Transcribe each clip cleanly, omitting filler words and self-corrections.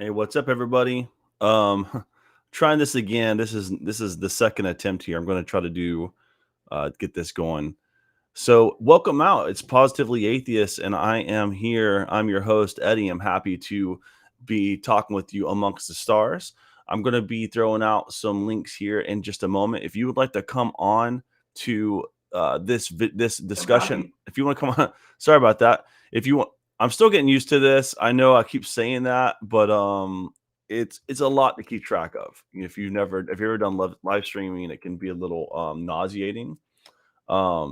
Hey, what's up, everybody? Um, trying this again. This is the second attempt here. I'm going to try to do get this going. So, welcome out. It's Positively Atheist, and I am here. I'm your host, Eddie. I'm happy to be talking with you amongst the stars. I'm going to be throwing out some links here in just a moment. If you would like to come on to this discussion, if you want to come on, sorry about that. If you want, I'm still getting used to this. I know I keep saying that, but it's a lot to keep track of. If you've ever done live streaming, it can be a little nauseating,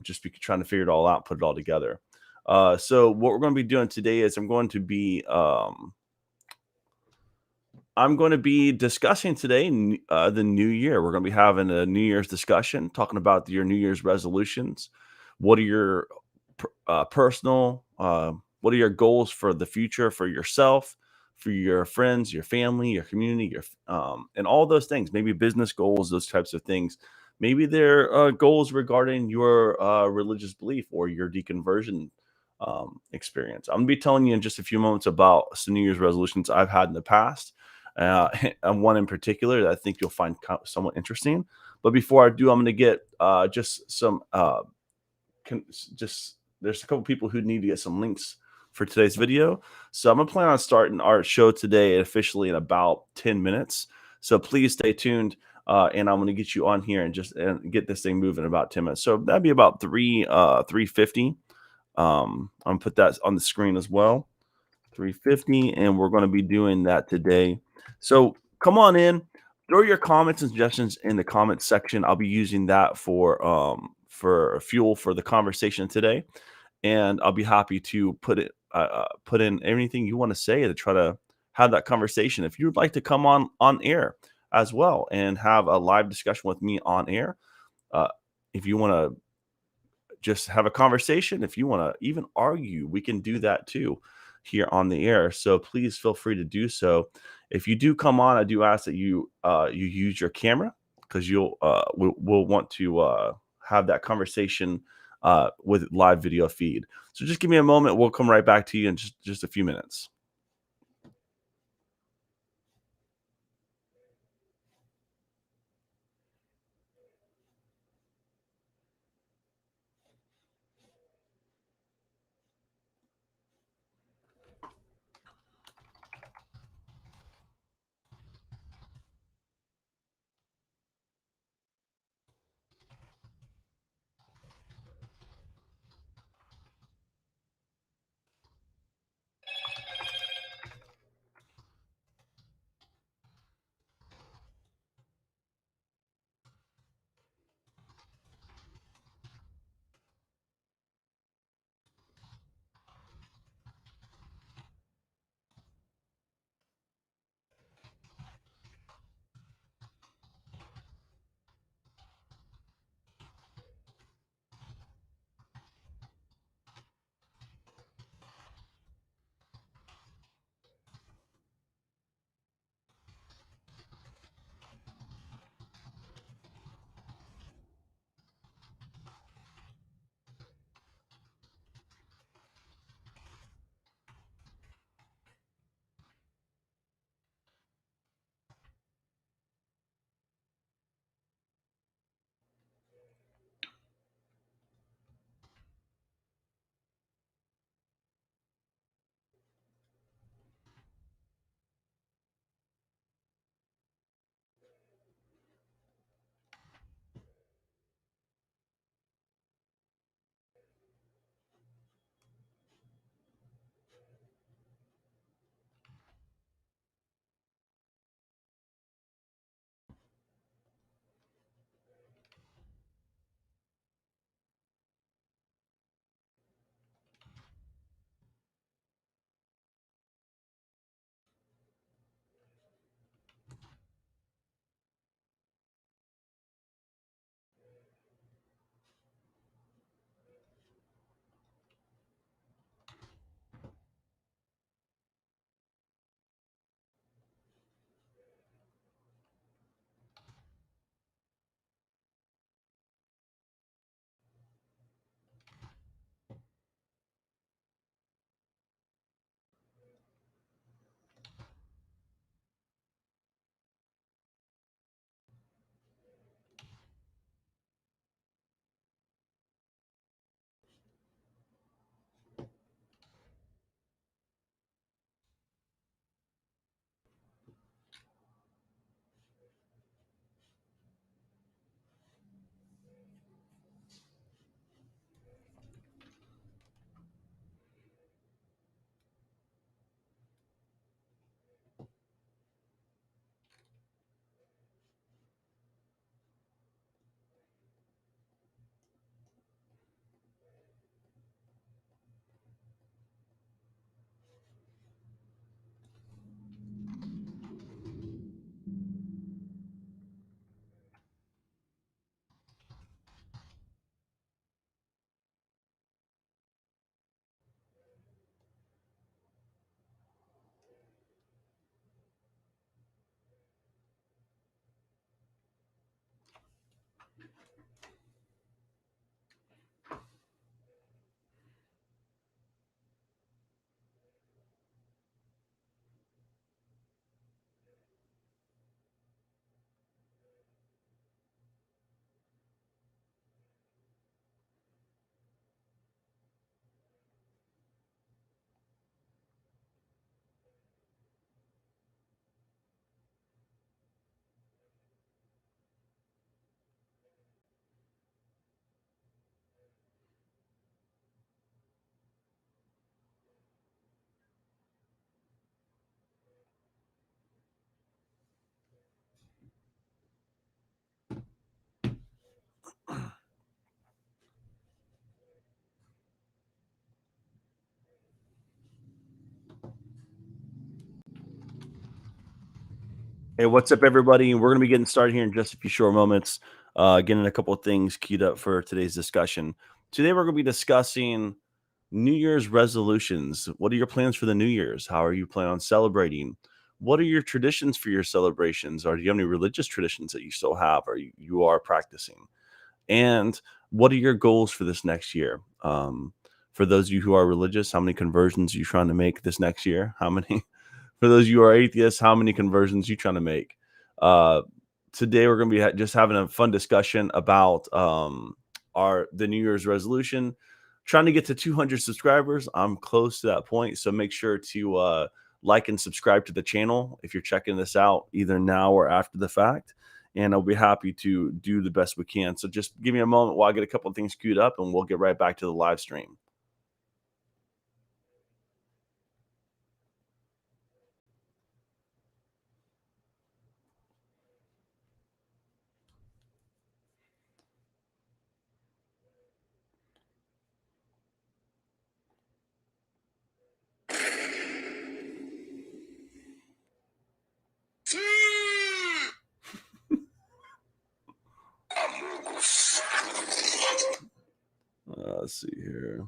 just trying to figure it all out, put it all together. So what we're going to be doing today is I'm going to be discussing today the new year. We're going to be having a New Year's discussion, talking about your New Year's resolutions. What are your personal? What are your goals for the future for yourself, for your friends, your family, your community, and all those things? Maybe business goals, those types of things. Maybe they're goals regarding your religious belief or your deconversion experience. I'm gonna be telling you in just a few moments about some New Year's resolutions I've had in the past, and one in particular that I think you'll find somewhat interesting. But before I do, I'm going to get just some just there's a couple people who need to get some links for today's video. So I'm gonna plan on starting our show today officially in about 10 minutes. So please stay tuned. And I'm gonna get you on here and get this thing moving in about 10 minutes. So that'd be about 350. I'm gonna put that on the screen as well. 350, and we're gonna be doing that today. So come on in, throw your comments and suggestions in the comments section. I'll be using that for fuel for the conversation today, and I'll be happy to put in anything you want to say to try to have that conversation. If you would like to come on air as well and have a live discussion with me on air, uh, if you want to just have a conversation, if you want to even argue, we can do that too here on the air. So please feel free to do so. If you do come on, I do ask that you use your camera, because we'll want to have that conversation with live video feed. So just give me a moment. We'll come right back to you in just a few minutes. Hey, what's up, everybody? We're going to be getting started here in just a few short moments. Getting a couple of things queued up for today's discussion. Today, we're going to be discussing New Year's resolutions. What are your plans for the New Year's? How are you planning on celebrating? What are your traditions for your celebrations? Or do you have any religious traditions that you still have or you are practicing? And what are your goals for this next year? For those of you who are religious, how many conversions are you trying to make this next year? How many? For those of you who are atheists, how many conversions you trying to make? Uh, Today we're going to be just having a fun discussion about our the New Year's resolution, trying to get to 200 subscribers. I'm close to that point, so make sure to like and subscribe to the channel if you're checking this out either now or after the fact. And I'll be happy to do the best we can. So just give me a moment while I get a couple of things queued up, and we'll get right back to the live stream. Let's see here.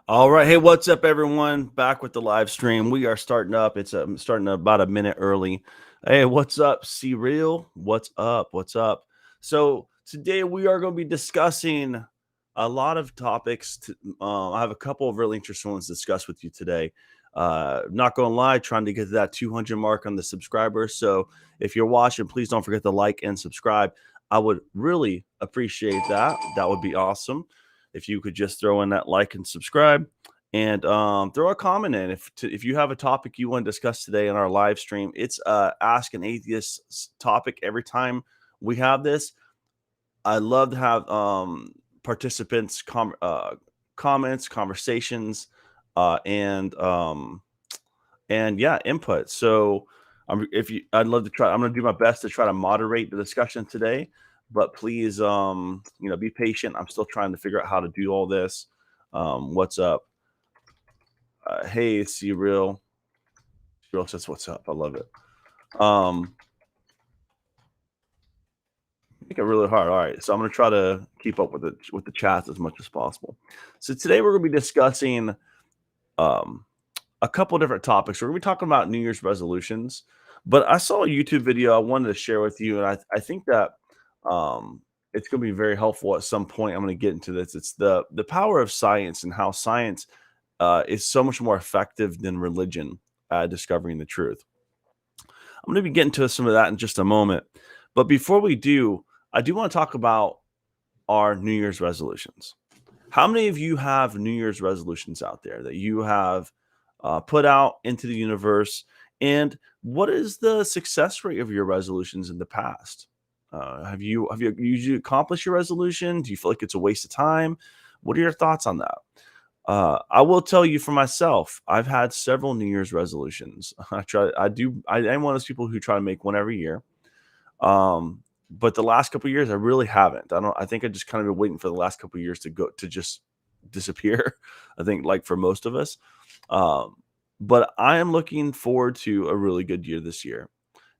All right. Hey, what's up, everyone? Back with the live stream. We are starting up. It's starting about a minute early. Hey, what's up, C Real? What's up? What's up? So, today we are going to be discussing a lot of topics. I have a couple of really interesting ones to discuss with you today. Not going to lie, trying to get to that 200 mark on the subscribers. So, if you're watching, please don't forget to like and subscribe. I would really appreciate that. That would be awesome if you could just throw in that like and subscribe and throw a comment in if you have a topic you want to discuss today in our live stream. It's ask an atheist topic every time we have this. I love to have participants comments, conversations, and yeah, input. So if you, I'd love to try. I'm going to do my best to try to moderate the discussion today, but please, be patient. I'm still trying to figure out how to do all this. What's up? Hey, C Real. Real says what's up. I love it. Um, Make it really hard. All right, so I'm going to try to keep up with the chats as much as possible. So today we're going to be discussing um a couple different topics. We're gonna be talking about New Year's resolutions, but I saw a YouTube video I wanted to share with you, and I think that it's gonna be very helpful at some point. I'm gonna get into this. It's the power of science and how science is so much more effective than religion at discovering the truth. I'm gonna be getting to some of that in just a moment, but before we do, I do want to talk about our New Year's resolutions. How many of you have New Year's resolutions out there that you have put out into the universe? And what is the success rate of your resolutions in the past? Have you usually accomplished your resolution? Do you feel like it's a waste of time? What are your thoughts on that? I will tell you for myself, I've had several New Year's resolutions. I am one of those people who try to make one every year. But the last couple of years, I really haven't. I think I just kind of been waiting for the last couple of years to just disappear. I think like for most of us. Um, but I am looking forward to a really good year this year.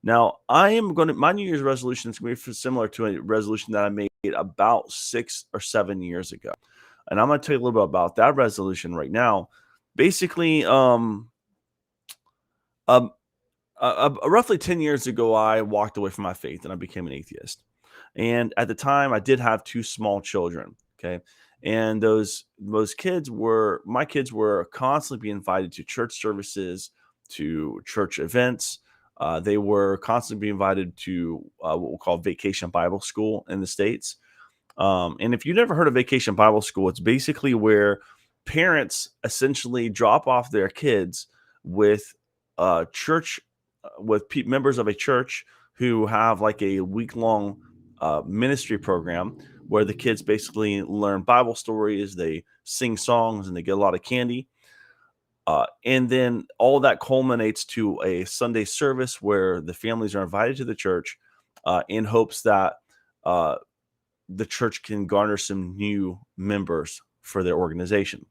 Now, I am going to my New Year's resolution is going to be similar to a resolution that I made about 6 or 7 years ago, and I'm going to tell you a little bit about that resolution right now. Basically, um, roughly 10 years ago, I walked away from my faith and I became an atheist. And at the time, I did have two small children. Okay. And those kids were my kids were constantly being invited to church services, to church events. They were constantly being invited to what we'll call vacation Bible school in the States. And if you've never heard of Vacation Bible School, it's basically where parents essentially drop off their kids with church, members of a church who have like a week long ministry program where the kids basically learn Bible stories, they sing songs, and they get a lot of candy. And then all that culminates to a Sunday service where the families are invited to the church in hopes that uh, the church can garner some new members for their organization.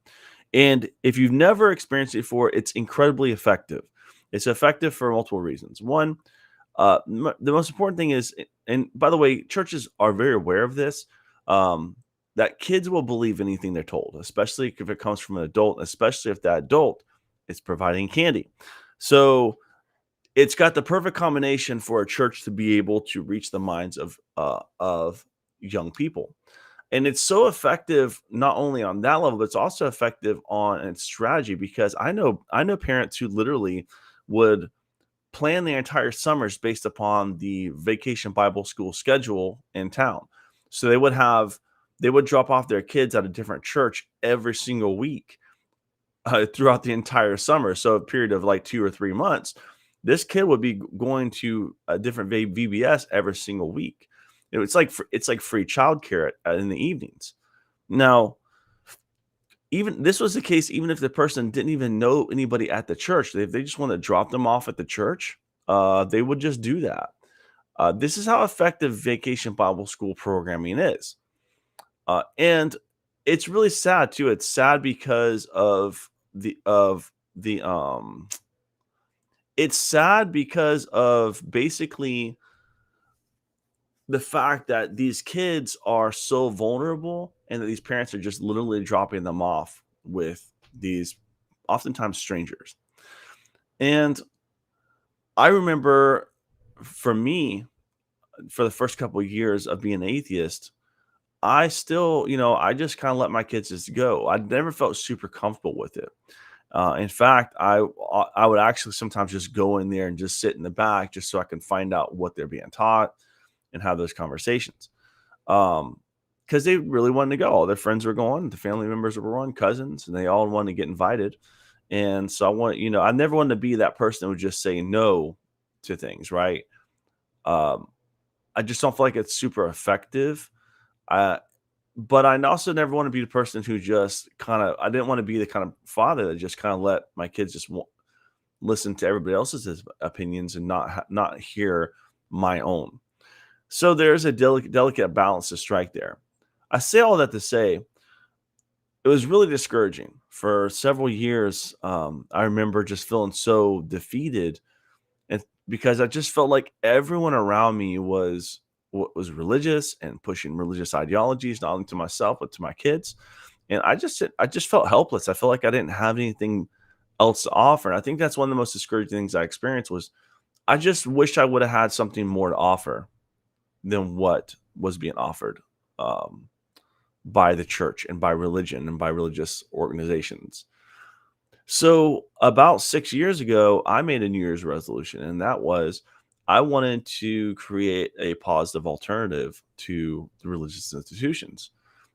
And if you've never experienced it before, it's incredibly effective. It's effective for multiple reasons. One, the most important thing is, and by the way, churches are very aware of this, um, that kids will believe anything they're told, especially if it comes from an adult, especially if that adult is providing candy. So it's got the perfect combination for a church to be able to reach the minds of young people. And it's so effective not only on that level, but it's also effective on its strategy because I know parents who literally would plan their entire summers based upon the vacation Bible school schedule in town. So they would drop off their kids at a different church every single week throughout the entire summer. So a period of like 2 or 3 months, this kid would be going to a different VBS every single week. It's like free childcare in the evenings. Now, even this was the case, even if the person didn't even know anybody at the church, if they just want to drop them off at the church, they would just do that. This is how effective vacation Bible school programming is. And it's really sad too. It's sad because of the it's sad because of basically the fact that these kids are so vulnerable and that these parents are just literally dropping them off with these oftentimes strangers. And I remember for me, for the first couple of years of being an atheist, I still, I just kind of let my kids just go. I never felt super comfortable with it. In fact, I would actually sometimes just go in there and just sit in the back just so I can find out what they're being taught and have those conversations. Because they really wanted to go. All their friends were going, the family members were going, cousins, and they all wanted to get invited. And so I never wanted to be that person that would just say no to things, right? Um, I just don't feel like it's super effective. Uh, but I also never want to be the person who just I didn't want to be the kind of father that just kind of let my kids just listen to everybody else's opinions and not hear my own. So there's a delicate balance to strike there. I say all that to say it was really discouraging for several years. I remember just feeling so defeated, and because I just felt like everyone around me was religious and pushing religious ideologies, not only to myself but to my kids. And I just felt helpless. I felt like I didn't have anything else to offer. And I think that's one of the most discouraging things I experienced was I just wish I would have had something more to offer than what was being offered um, by the church and by religion and by religious organizations. So about 6 years ago, I made a New Year's resolution, and that was I wanted to create a positive alternative to the religious institutions.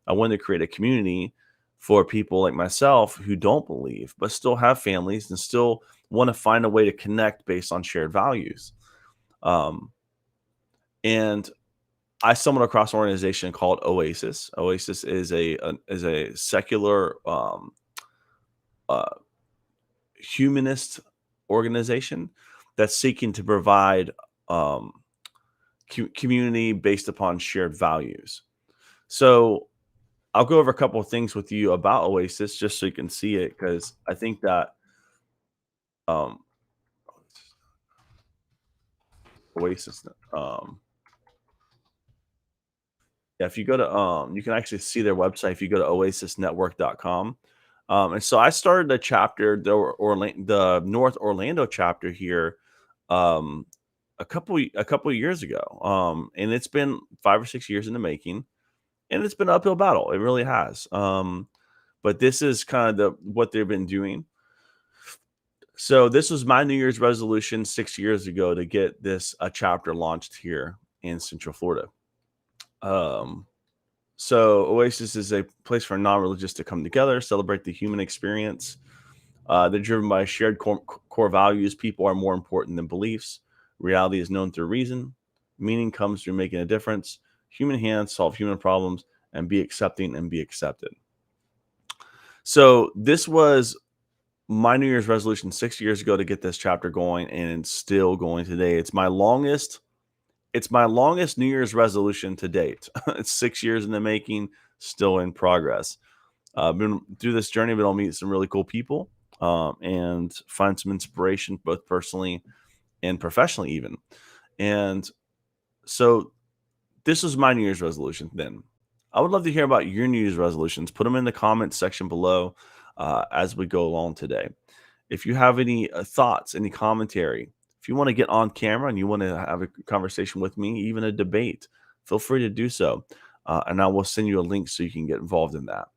I wanted to create a community for people like myself who don't believe, but still have families and still want to find a way to connect based on shared values. Um, and I stumbled across an organization called Oasis. Oasis is a secular uh, humanist organization that's seeking to provide um, community based upon shared values. So I'll go over a couple of things with you about Oasis just so you can see it because I think that um, Oasis. Yeah, if you go to you can actually see their website if you go to oasisnetwork.com. And so I started a chapter, the North Orlando chapter here, um, a couple years ago. And it's been 5 or 6 years in the making, and it's been an uphill battle. It really has. But this is kind of what they've been doing. So this was my New Year's resolution 6 years ago to get this a chapter launched here in Central Florida. Um, So Oasis is a place for non-religious to come together, celebrate the human experience. They're driven by shared core values. People are more important than beliefs. Reality is known through reason. Meaning comes through making a difference. Human hands solve human problems, and be accepting and be accepted. So this was my New Year's resolution 6 years ago to get this chapter going, and it's still going today. It's my longest. It's my longest New Year's resolution to date. It's 6 years in the making, still in progress. Been through this journey, but I'll meet some really cool people and find some inspiration, both personally and professionally, even. And so, this was my New Year's resolution. Then, I would love to hear about your New Year's resolutions. Put them in the comments section below as we go along today. If you have any thoughts, any commentary, if you want to get on camera and you want to have a conversation with me, even a debate, feel free to do so. And I will send you a link so you can get involved in that.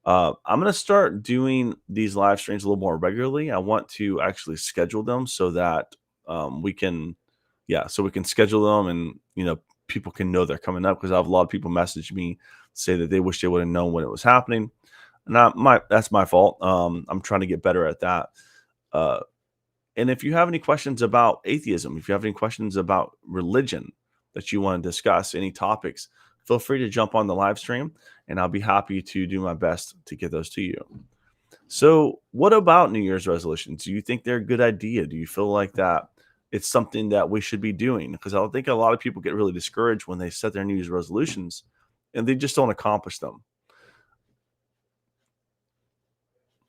I'm going to start doing these live streams a little more regularly. I want to actually schedule them so that we can, yeah, so we can schedule them and, people can know they're coming up because I have a lot of people message me say that they wish they would have known when it was happening. That's my fault. I'm trying to get better at that. Uh, and if you have any questions about atheism, if you have any questions about religion that you want to discuss, any topics, feel free to jump on the live stream and I'll be happy to do my best to get those to you. So, what about New Year's resolutions? Do you think they're a good idea? Do you feel like that it's something that we should be doing? Because I think a lot of people get really discouraged when they set their New Year's resolutions and they just don't accomplish them.